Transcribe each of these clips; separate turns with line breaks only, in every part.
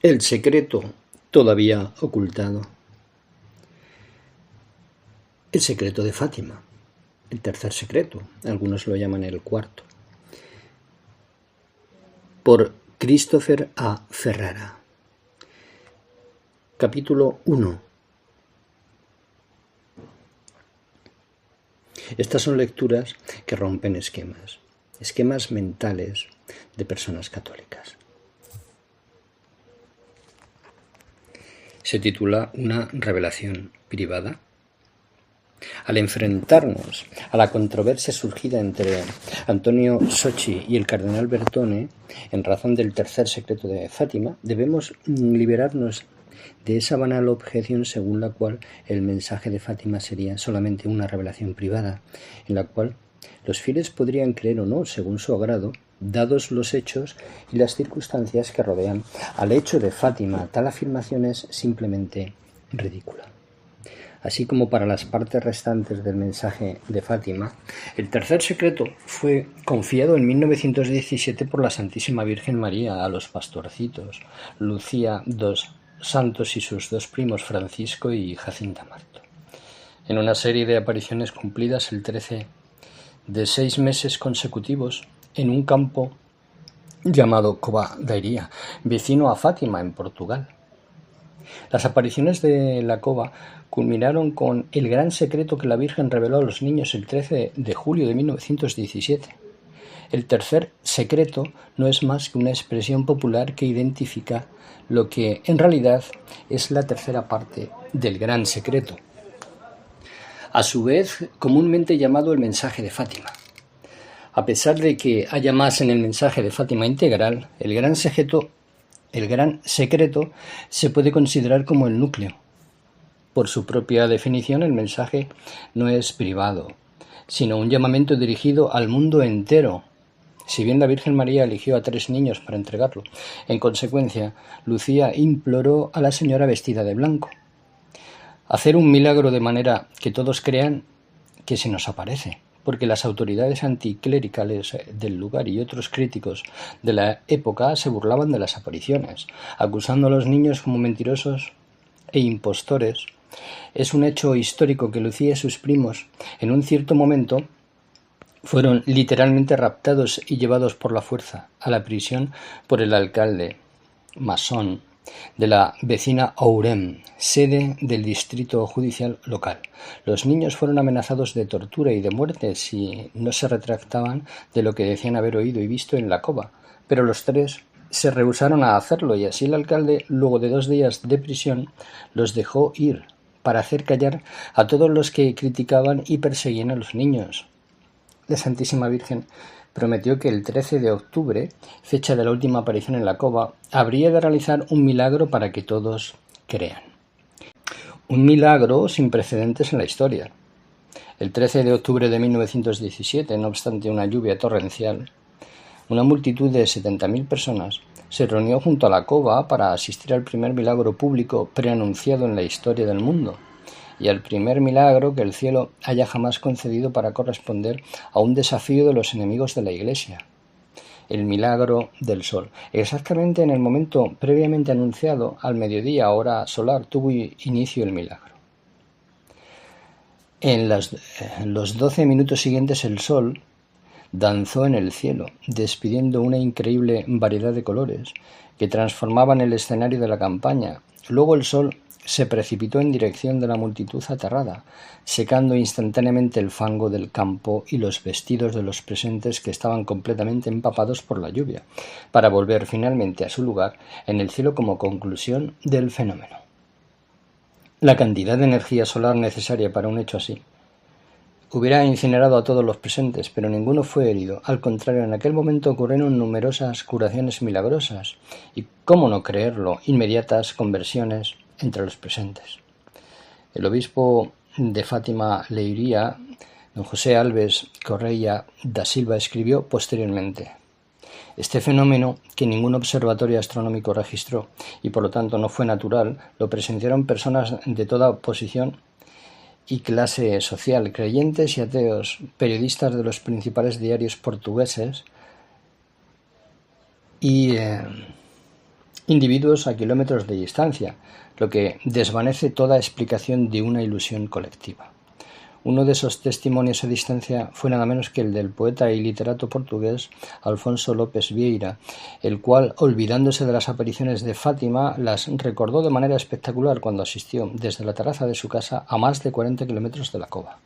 El secreto todavía ocultado. El secreto de Fátima, el tercer secreto, algunos lo llaman el cuarto, por Christopher A. Ferrara. Capítulo 1. Estas son lecturas que rompen esquemas mentales de personas católicas. Se titula Una revelación privada. Al enfrentarnos a la controversia surgida entre Antonio Socci y el cardenal Bertone en razón del tercer secreto de Fátima, debemos liberarnos de esa banal objeción según la cual el mensaje de Fátima sería solamente una revelación privada, en la cual los fieles podrían creer o no según su agrado, dados los hechos y las circunstancias que rodean al hecho de Fátima. Tal afirmación es simplemente ridícula. Así como para las partes restantes del mensaje de Fátima, el tercer secreto fue confiado en 1917 por la Santísima Virgen María a los pastorcitos Lucía dos Santos y sus dos primos Francisco y Jacinta Marto. En una serie de apariciones cumplidas el 13 de 6 meses consecutivos en un campo llamado Cova da Iria, vecino a Fátima en Portugal. Las apariciones de la cova culminaron con el gran secreto que la Virgen reveló a los niños el 13 de julio de 1917. El tercer secreto no es más que una expresión popular que identifica lo que en realidad es la tercera parte del gran secreto, a su vez comúnmente llamado el mensaje de Fátima. A pesar de que haya más en el mensaje de Fátima integral, el gran secreto se puede considerar como el núcleo. Por su propia definición, el mensaje no es privado, sino un llamamiento dirigido al mundo entero. Si bien la Virgen María eligió a 3 niños para entregarlo, en consecuencia, Lucía imploró a la señora vestida de blanco hacer un milagro de manera que todos crean que se nos aparece, porque las autoridades anticlericales del lugar y otros críticos de la época se burlaban de las apariciones, acusando a los niños como mentirosos e impostores. Es un hecho histórico que Lucía y sus primos, en un cierto momento, fueron literalmente raptados y llevados por la fuerza a la prisión por el alcalde masón de la vecina Ourem, sede del distrito judicial local. Los niños fueron amenazados de tortura y de muerte si no se retractaban de lo que decían haber oído y visto en la cova, pero los 3 se rehusaron a hacerlo y así el alcalde, luego de 2 días de prisión, los dejó ir para hacer callar a todos los que criticaban y perseguían a los niños. La Santísima Virgen prometió que el 13 de octubre, fecha de la última aparición en la cova, habría de realizar un milagro para que todos crean. Un milagro sin precedentes en la historia. El 13 de octubre de 1917, no obstante una lluvia torrencial, una multitud de 70.000 personas se reunió junto a la cova para asistir al primer milagro público preanunciado en la historia del mundo, y al primer milagro que el cielo haya jamás concedido para corresponder a un desafío de los enemigos de la Iglesia. El milagro del sol. Exactamente en el momento previamente anunciado, al mediodía, hora solar, tuvo inicio el milagro. En los 12 minutos siguientes el sol danzó en el cielo, despidiendo una increíble variedad de colores que transformaban el escenario de la campaña. Luego el sol se precipitó en dirección de la multitud aterrada, secando instantáneamente el fango del campo y los vestidos de los presentes que estaban completamente empapados por la lluvia, para volver finalmente a su lugar en el cielo como conclusión del fenómeno. La cantidad de energía solar necesaria para un hecho así hubiera incinerado a todos los presentes, pero ninguno fue herido. Al contrario, en aquel momento ocurrieron numerosas curaciones milagrosas y, cómo no creerlo, inmediatas conversiones entre los presentes. El obispo de Fátima Leiria, don José Alves Correia da Silva, escribió posteriormente: este fenómeno, que ningún observatorio astronómico registró y por lo tanto no fue natural, lo presenciaron personas de toda posición y clase social, creyentes y ateos, periodistas de los principales diarios portugueses y individuos a kilómetros de distancia, lo que desvanece toda explicación de una ilusión colectiva. Uno de esos testimonios a distancia fue nada menos que el del poeta y literato portugués Alfonso López Vieira, el cual, olvidándose de las apariciones de Fátima, las recordó de manera espectacular cuando asistió desde la terraza de su casa a más de 40 kilómetros de la cova.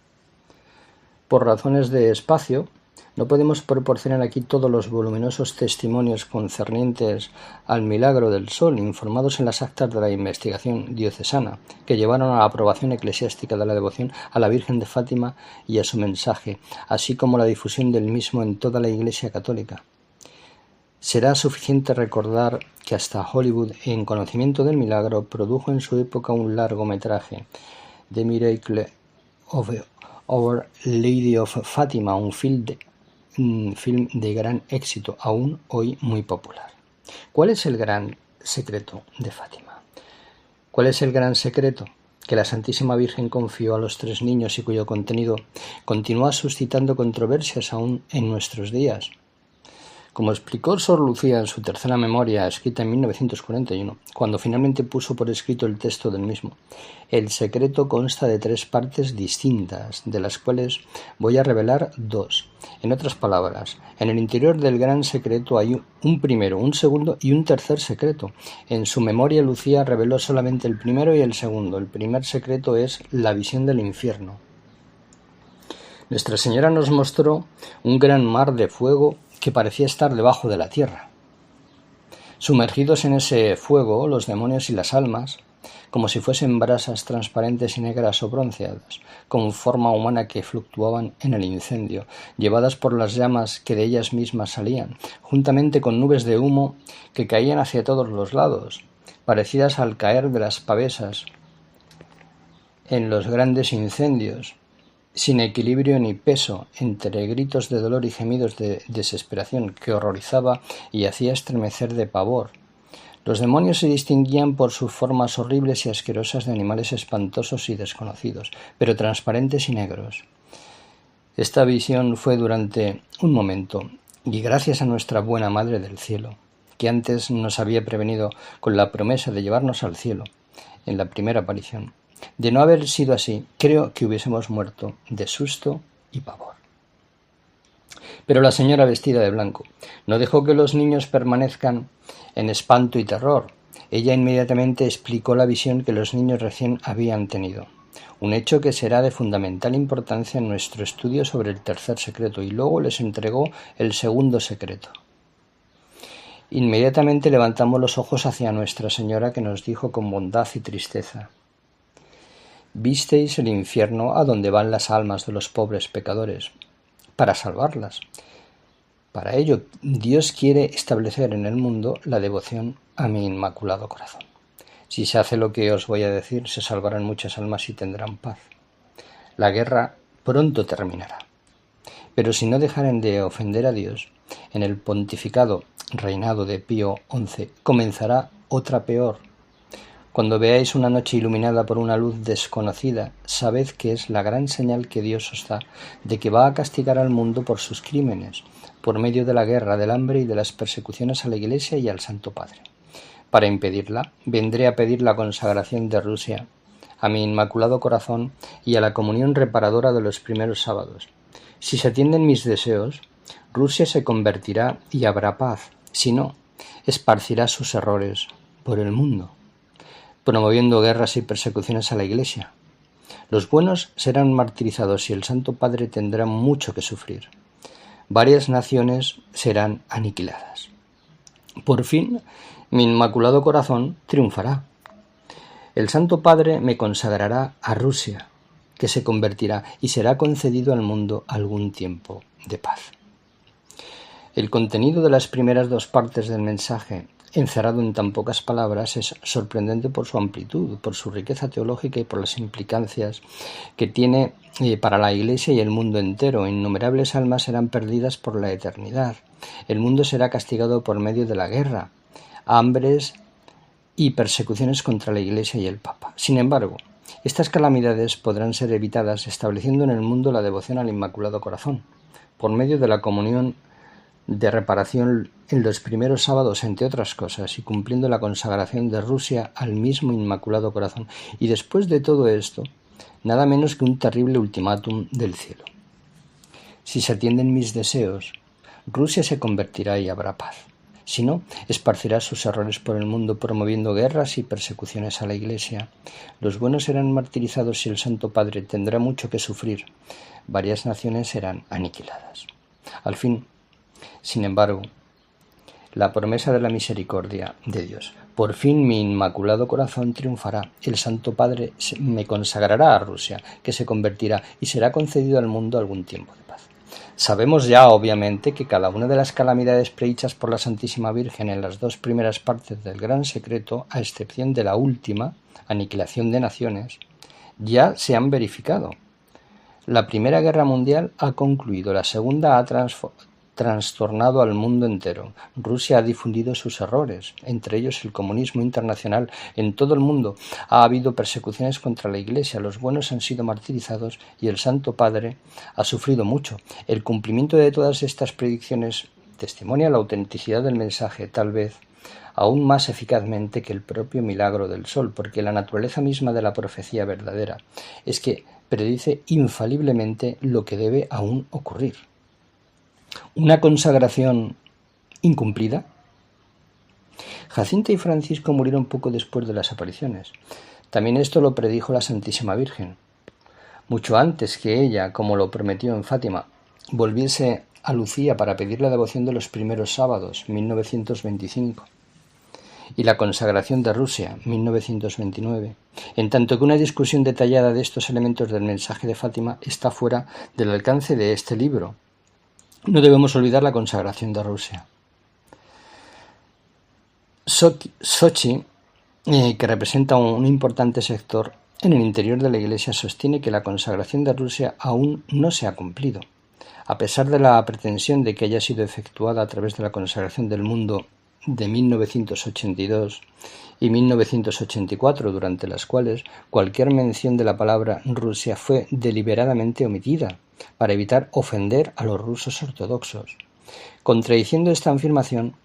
Por razones de espacio, no podemos proporcionar aquí todos los voluminosos testimonios concernientes al milagro del sol informados en las actas de la investigación diocesana, que llevaron a la aprobación eclesiástica de la devoción a la Virgen de Fátima y a su mensaje, así como la difusión del mismo en toda la Iglesia católica. Será suficiente recordar que hasta Hollywood, en conocimiento del milagro, produjo en su época un largometraje, The Miracle of Our Lady of Fatima, un film de gran éxito, aún hoy muy popular. ¿Cuál es el gran secreto de Fátima? ¿Cuál es el gran secreto que la Santísima Virgen confió a los 3 niños y cuyo contenido continúa suscitando controversias aún en nuestros días? Como explicó Sor Lucía en su tercera memoria, escrita en 1941, cuando finalmente puso por escrito el texto del mismo, el secreto consta de 3 partes distintas, de las cuales voy a revelar 2. En otras palabras, en el interior del gran secreto hay un primero, un segundo y un tercer secreto. En su memoria, Lucía reveló solamente el primero y el segundo. El primer secreto es la visión del infierno. Nuestra Señora nos mostró un gran mar de fuego que parecía estar debajo de la tierra. Sumergidos en ese fuego, los demonios y las almas, como si fuesen brasas transparentes y negras o bronceadas, con forma humana que fluctuaban en el incendio, llevadas por las llamas que de ellas mismas salían, juntamente con nubes de humo que caían hacia todos los lados, parecidas al caer de las pavesas en los grandes incendios, sin equilibrio ni peso, entre gritos de dolor y gemidos de desesperación que horrorizaba y hacía estremecer de pavor. Los demonios se distinguían por sus formas horribles y asquerosas de animales espantosos y desconocidos, pero transparentes y negros. Esta visión fue durante un momento, y gracias a nuestra buena Madre del Cielo, que antes nos había prevenido con la promesa de llevarnos al cielo, en la primera aparición. De no haber sido así, creo que hubiésemos muerto de susto y pavor. Pero la señora vestida de blanco no dejó que los niños permanezcan en espanto y terror. Ella inmediatamente explicó la visión que los niños recién habían tenido, un hecho que será de fundamental importancia en nuestro estudio sobre el tercer secreto, y luego les entregó el segundo secreto. Inmediatamente levantamos los ojos hacia Nuestra Señora, que nos dijo con bondad y tristeza: «Visteis el infierno a donde van las almas de los pobres pecadores, para salvarlas. Para ello, Dios quiere establecer en el mundo la devoción a mi Inmaculado Corazón. Si se hace lo que os voy a decir, se salvarán muchas almas y tendrán paz. La guerra pronto terminará. Pero si no dejaren de ofender a Dios, en el pontificado reinado de Pío XI comenzará otra peor. Cuando veáis una noche iluminada por una luz desconocida, sabed que es la gran señal que Dios os da de que va a castigar al mundo por sus crímenes, por medio de la guerra, del hambre y de las persecuciones a la Iglesia y al Santo Padre. Para impedirla, vendré a pedir la consagración de Rusia a mi Inmaculado Corazón y a la comunión reparadora de los primeros sábados. Si se atienden mis deseos, Rusia se convertirá y habrá paz. Si no, esparcirá sus errores por el mundo, promoviendo guerras y persecuciones a la Iglesia. Los buenos serán martirizados y el Santo Padre tendrá mucho que sufrir. Varias naciones serán aniquiladas. Por fin, mi Inmaculado Corazón triunfará. El Santo Padre me consagrará a Rusia, que se convertirá y será concedido al mundo algún tiempo de paz». El contenido de las primeras 2 partes del mensaje, encerrado en tan pocas palabras, es sorprendente por su amplitud, por su riqueza teológica y por las implicancias que tiene para la Iglesia y el mundo entero. Innumerables almas serán perdidas por la eternidad. El mundo será castigado por medio de la guerra, hambres y persecuciones contra la Iglesia y el Papa. Sin embargo, estas calamidades podrán ser evitadas estableciendo en el mundo la devoción al Inmaculado Corazón, por medio de la comunión de reparación en los primeros sábados, entre otras cosas, y cumpliendo la consagración de Rusia al mismo Inmaculado Corazón. Y después de todo esto, nada menos que un terrible ultimátum del cielo. Si se atienden mis deseos, Rusia se convertirá y habrá paz. Si no, esparcirá sus errores por el mundo, promoviendo guerras y persecuciones a la Iglesia. Los buenos serán martirizados y el Santo Padre tendrá mucho que sufrir. Varias naciones serán aniquiladas. Al fin, sin embargo, la promesa de la misericordia de Dios. Por fin mi Inmaculado Corazón triunfará. El Santo Padre me consagrará a Rusia, que se convertirá y será concedido al mundo algún tiempo de paz. Sabemos ya, obviamente, que cada una de las calamidades predichas por la Santísima Virgen en las dos primeras partes del Gran Secreto, a excepción de la última, aniquilación de naciones, ya se han verificado. La Primera Guerra Mundial ha concluido, la Segunda ha trastornado al mundo entero. Rusia ha difundido sus errores, entre ellos el comunismo internacional en todo el mundo. Ha habido persecuciones contra la Iglesia, los buenos han sido martirizados y el Santo Padre ha sufrido mucho. El cumplimiento de todas estas predicciones testimonia la autenticidad del mensaje, tal vez aún más eficazmente que el propio milagro del sol, porque la naturaleza misma de la profecía verdadera es que predice infaliblemente lo que debe aún ocurrir. ¿Una consagración incumplida? Jacinta y Francisco murieron poco después de las apariciones. También esto lo predijo la Santísima Virgen. Mucho antes que ella, como lo prometió en Fátima, volviese a Lucía para pedir la devoción de los primeros sábados, 1925, y la consagración de Rusia, 1929, en tanto que una discusión detallada de estos elementos del mensaje de Fátima está fuera del alcance de este libro. No debemos olvidar la consagración de Rusia. Sochi, que representa un importante sector en el interior de la Iglesia, sostiene que la consagración de Rusia aún no se ha cumplido. A pesar de la pretensión de que haya sido efectuada a través de la consagración del mundo de 1982 y 1984, durante las cuales cualquier mención de la palabra Rusia fue deliberadamente omitida, para evitar ofender a los rusos ortodoxos. Contradiciendo esta afirmación,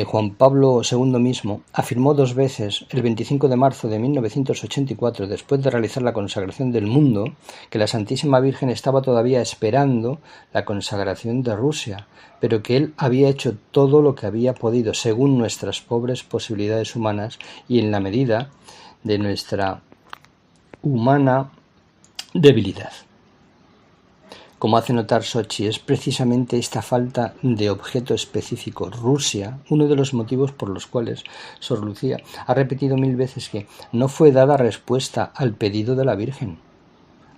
Juan Pablo II mismo afirmó dos veces, el 25 de marzo de 1984, después de realizar la consagración del mundo, que la Santísima Virgen estaba todavía esperando la consagración de Rusia, pero que él había hecho todo lo que había podido, según nuestras pobres posibilidades humanas y en la medida de nuestra humana debilidad. Como hace notar Sochi, es precisamente esta falta de objeto específico, Rusia, uno de los motivos por los cuales Sor Lucía ha repetido 1000 veces que no fue dada respuesta al pedido de la Virgen.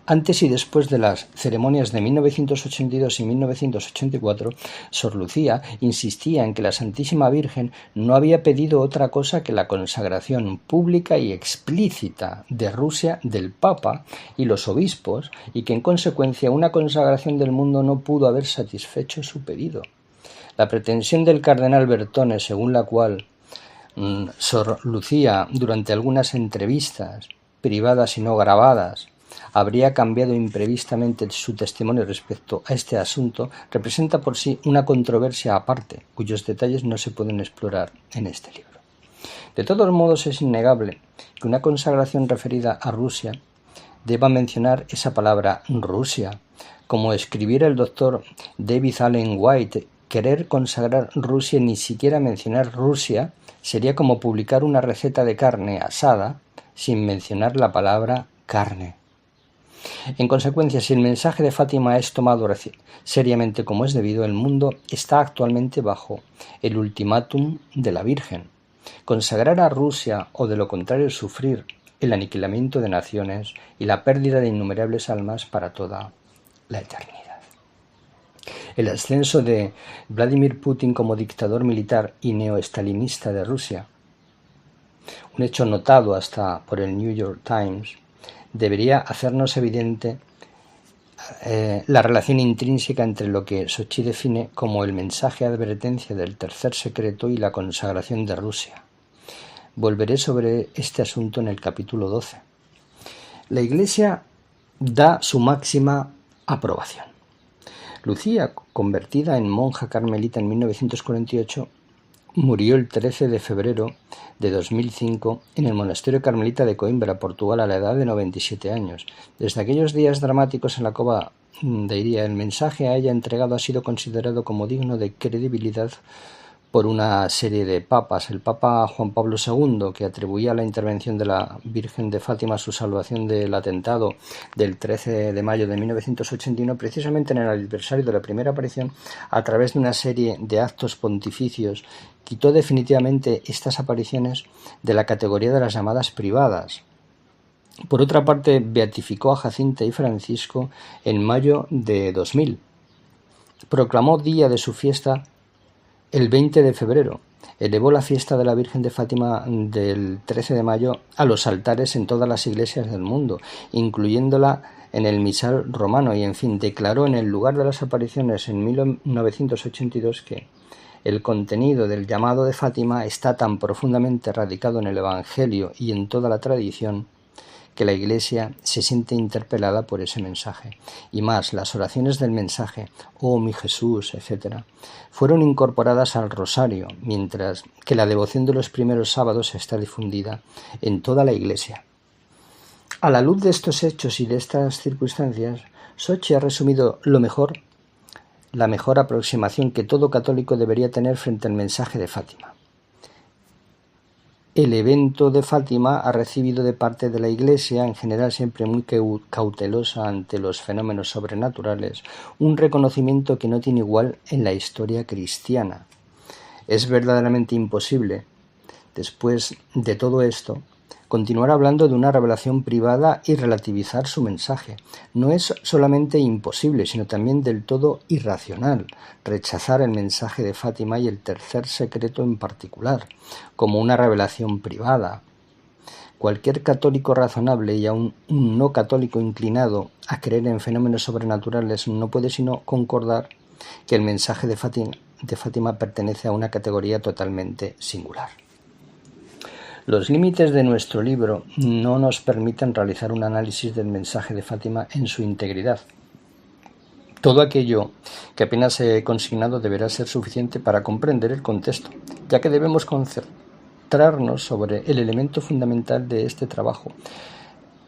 Antes y después de las ceremonias de 1982 y 1984, Sor Lucía insistía en que la Santísima Virgen no había pedido otra cosa que la consagración pública y explícita de Rusia del Papa y los obispos, y que en consecuencia una consagración del mundo no pudo haber satisfecho su pedido. La pretensión del cardenal Bertone, según la cual Sor Lucía, durante algunas entrevistas privadas y no grabadas, habría cambiado imprevistamente su testimonio respecto a este asunto, representa por sí una controversia aparte, cuyos detalles no se pueden explorar en este libro. De todos modos, es innegable que una consagración referida a Rusia deba mencionar esa palabra Rusia, como escribiera el doctor David Allen White. Querer consagrar Rusia y ni siquiera mencionar Rusia sería como publicar una receta de carne asada sin mencionar la palabra carne. En consecuencia, si el mensaje de Fátima es tomado seriamente como es debido, el mundo está actualmente bajo el ultimátum de la Virgen. Consagrar a Rusia o de lo contrario sufrir el aniquilamiento de naciones y la pérdida de innumerables almas para toda la eternidad. El ascenso de Vladimir Putin como dictador militar y neoestalinista de Rusia, un hecho notado hasta por el New York Times, debería hacernos evidente la relación intrínseca entre lo que Sochi define como el mensaje de advertencia del tercer secreto y la consagración de Rusia. Volveré sobre este asunto en el capítulo 12. La Iglesia da su máxima aprobación. Lucía, convertida en monja carmelita en 1948, murió el 13 de febrero de 2005 en el monasterio carmelita de Coimbra, Portugal, a la edad de 97 años. Desde aquellos días dramáticos en la cova de Iria, el mensaje a ella entregado ha sido considerado como digno de credibilidad por una serie de papas. El Papa Juan Pablo II, que atribuía a la intervención de la Virgen de Fátima su salvación del atentado del 13 de mayo de 1981, precisamente en el aniversario de la primera aparición, a través de una serie de actos pontificios, quitó definitivamente estas apariciones de la categoría de las llamadas privadas. Por otra parte, beatificó a Jacinta y Francisco en mayo de 2000. Proclamó día de su fiesta el 20 de febrero. Elevó la fiesta de la Virgen de Fátima del 13 de mayo a los altares en todas las iglesias del mundo, incluyéndola en el misal romano, y en fin, declaró en el lugar de las apariciones en 1982 que el contenido del llamado de Fátima está tan profundamente radicado en el Evangelio y en toda la tradición que la Iglesia se siente interpelada por ese mensaje. Y más, las oraciones del mensaje, oh mi Jesús, etc., fueron incorporadas al rosario, mientras que la devoción de los primeros sábados está difundida en toda la Iglesia. A la luz de estos hechos y de estas circunstancias, Sochi ha resumido la mejor aproximación que todo católico debería tener frente al mensaje de Fátima. El evento de Fátima ha recibido de parte de la Iglesia, en general siempre muy cautelosa ante los fenómenos sobrenaturales, un reconocimiento que no tiene igual en la historia cristiana. Es verdaderamente imposible, después de todo esto, continuar hablando de una revelación privada y relativizar su mensaje. No es solamente imposible, sino también del todo irracional rechazar el mensaje de Fátima y el tercer secreto en particular, como una revelación privada. Cualquier católico razonable y aún un no católico inclinado a creer en fenómenos sobrenaturales no puede sino concordar que el mensaje de Fátima pertenece a una categoría totalmente singular. Los límites de nuestro libro no nos permiten realizar un análisis del mensaje de Fátima en su integridad. Todo aquello que apenas he consignado deberá ser suficiente para comprender el contexto, ya que debemos concentrarnos sobre el elemento fundamental de este trabajo,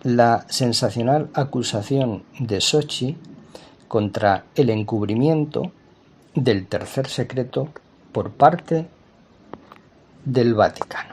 la sensacional acusación de Sochi contra el encubrimiento del tercer secreto por parte del Vaticano.